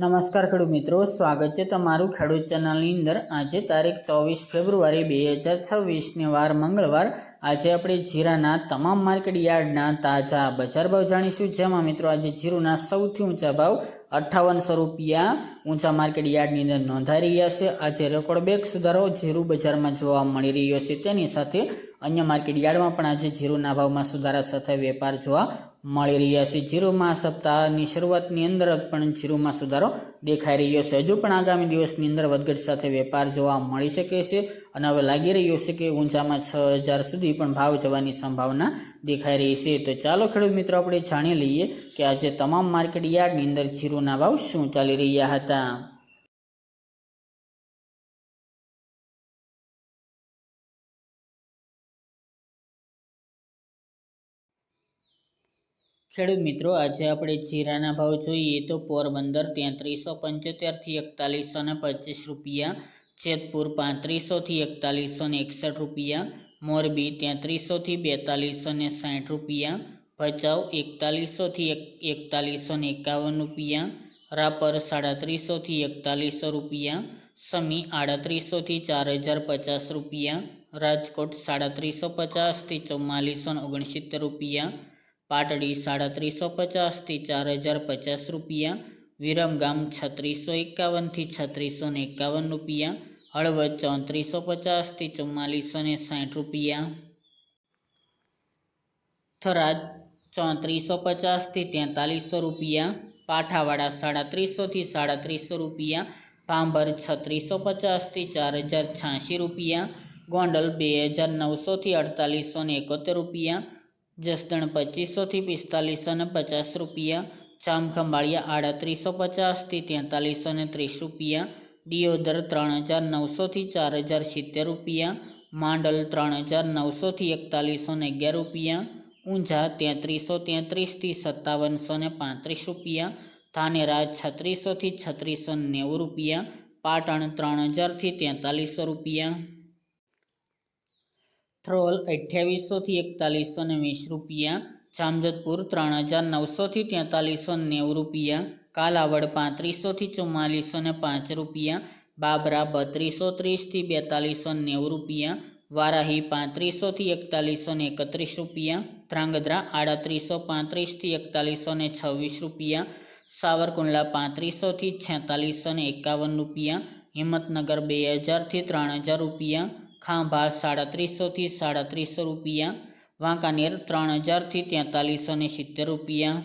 નમસ્કાર ખેડૂત મિત્રો, સ્વાગત છે તમારું ખેડૂત ચેનલની અંદર। આજે તારીખ 24 ફેબ્રુઆરી 2026 વાર મંગળવાર। આજે આપણે જીરાના તમામ માર્કેટ યાર્ડના તાજા બજાર ભાવ જાણીશું, જેમાં મિત્રો આજે જીરુના સૌથી ઊંચા ભાવ 5800 રૂપિયા ઊંચા માર્કેટ યાર્ડની અંદર નોંધાઈ રહ્યા છે। આજે રેકોર્ડ બ્રેક સુધારો જીરુ બજારમાં જોવા મળી રહ્યો છે। તેની સાથે અન્ય માર્કેટ યાર્ડમાં પણ આજે જીરુના ભાવમાં સુધારા સાથે વેપાર જોવા મળી રહ્યા છે। જીરુમાં સપ્તાહની શરૂઆતની અંદર પણ જીરુમાં સુધારો દેખાઈ રહ્યો છે। હજુ પણ આગામી દિવસની અંદર વધઘટ સાથે વેપાર જોવા મળી શકે છે અને હવે લાગી રહ્યું છે કે ઊંચામાં 6000 સુધી પણ ભાવ જવાની સંભાવના દેખાઈ રહી છે। તો ચાલો ખેડૂત મિત્રો, આપણે જાણી લઈએ કે આજે તમામ માર્કેટ યાર્ડની અંદર જીરુના ભાવ શું ચાલી રહ્યા હતા। ખેડૂત મિત્રો, આજે આપણે જીરાના ભાવ જોઈએ તો પોરબંદર 3375 થી 4125 રૂપિયા, જેતપુર 3500 થી 4161 રૂપિયા, મોરબી 3300 થી 4260 રૂપિયા, ભચાઉ 4100 થી 4151 રૂપિયા, રાપર 3700 થી 4100 રૂપિયા, સમી 3800 થી 4050 રૂપિયા, રાજકોટ 3750 થી 4469 રૂપિયા, પાટડી 3750 થી 4050 રૂપિયા, વિરમગામ 3651 થી 3651 રૂપિયા, હળવદ 3450 થી 4460 રૂપિયા, થરાદ 3450 થી 4300 રૂપિયા, પાઠાવાડા 3700 થી 3700 રૂપિયા, ભાંભર 3650 થી 4086 રૂપિયા, ગોંડલ 2900 થી 4871 રૂપિયા, જસદણ 2500 થી 4550 રૂપિયા, જામખંભાળિયા 3850 થી 4330 રૂપિયા, દિયોદર 3900 થી 4070 રૂપિયા, માંડલ 3900 થી 4111 રૂપિયા, ઊંઝા 3333 થી 5735 રૂપિયા, ધાનેરા 3600 થી 3690 રૂપિયા, પાટણ 3000 થી 4300 રૂપિયા, થ્રોલ 2800 થી 4120 રૂપિયા, જામજોધપુર 3900 થી 4390 રૂપિયા, કાલાવડ 3500 થી 4405 રૂપિયા, બાબરા 3230 થી 4290 રૂપિયા, વારાહી 3500 થી 4131 રૂપિયા, ધ્રાંગધ્રા 3835 થી 4126 રૂપિયા, સાવરકુંડલા 3500 થી 4651 રૂપિયા, હિંમતનગર 2000 થી 3000 રૂપિયા, ખાંભા 3700 થી 3700 રૂપિયા, વાંકાનેર 3000 થી 4370 રૂપિયા,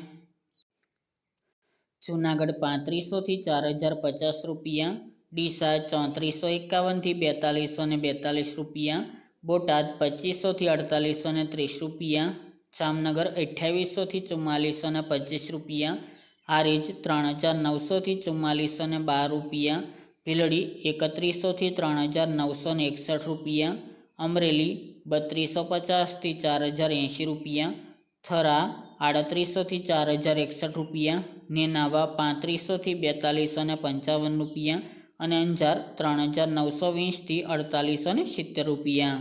જૂનાગઢ 3500 થી 4050 રૂપિયા, ડીસા 3451 થી 4242 રૂપિયા, બોટાદ 2500 થી 4830 રૂપિયા, જામનગર 2800 થી 4425 રૂપિયા, હારીજ 3900 થી 4412 રૂપિયા, ભીલડી 3100 થી 3961 રૂપિયા, અમરેલી 3250 થી 4080 રૂપિયા, થરા 3800 થી 4061 રૂપિયા, નેનાવા 3500 થી 4255 રૂપિયા અને અંજાર 3920 થી 4870 રૂપિયા।